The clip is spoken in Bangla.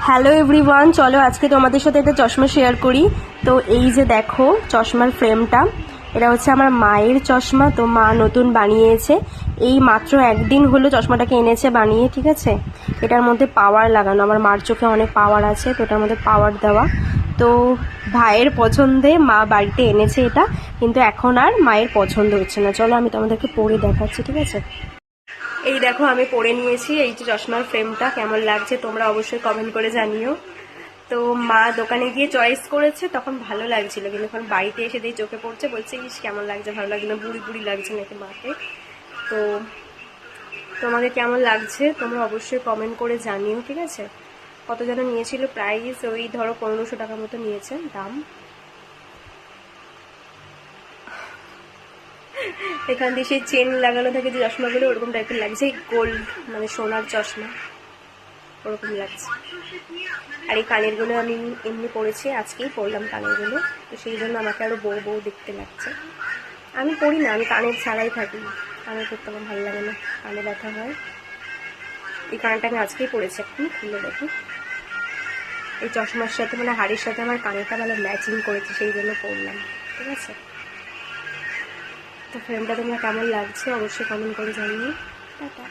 হ্যালো এভরিওয়ান, চলো আজকে তোমাদের সাথে একটা চশমা শেয়ার করি। তো এই যে দেখো চশমার ফ্রেমটা, এটা হচ্ছে আমার মায়ের চশমা। তো মা নতুন বানিয়েছে, এই মাত্র একদিন হলো চশমাটাকে এনেছে বানিয়ে, ঠিক আছে। এটার মধ্যে পাওয়ার লাগানো, আমার মার চোখে অনেক পাওয়ার আছে, তো এটার মধ্যে পাওয়ার দেওয়া। তো ভাইয়ের পছন্দে মা বাড়িতে এনেছে এটা, কিন্তু এখন আর মায়ের পছন্দ হচ্ছে না। চলো আমি তোমাদেরকে পরে দেখাচ্ছি, ঠিক আছে। এই দেখো আমি পরে নিয়েছি এই যে চশমার ফ্রেমটা, কেমন লাগছে তোমরা অবশ্যই কমেন্ট করে জানিও। তো মা দোকানে গিয়ে চয়েস করেছে, তখন ভালো লাগছিল, কিন্তু এখন বাড়িতে এসে দিয়ে চোখে পড়ছে, বলছে ইস কেমন লাগছে, ভালো লাগছে না, বুড়ি বুড়ি লাগছে নাকি মাকে। তো তোমাকে কেমন লাগছে তোমরা অবশ্যই কমেন্ট করে জানিও, ঠিক আছে। কত যেন নিয়েছিল প্রাইস, ওই ধরো 1500 টাকার মতো নিয়েছে দাম। এখান দিয়ে সেই চেন লাগানো থাকে যে চশমাগুলো, ওরকম টাইপের লাগছে, গোল্ড মানে সোনার চশমা ওরকম লাগছে। আর এই কানেরগুলো আমি এমনি পরেছি, আজকেই পরলাম কানেরগুলো, তো সেই জন্য আমাকে আরো বউ বউ দেখতে লাগছে। আমি পরি না, আমি কানের ছাড়াই থাকি, কানের করতে আমার ভালো লাগে না, কানে ব্যথা হয়। এই কানটা আমি আজকেই পরেছি, এখন খুলে দেখি। এই চশমার সাথে মানে হাড়ির সাথে আমার কানেরটা ভালো ম্যাচিং করেছে, সেই জন্য পরলাম, ঠিক আছে। তো ফ্রেমটা তোমরা কেমন লাগছে অবশ্যই কমেন্ট করে জানিও। টাটা।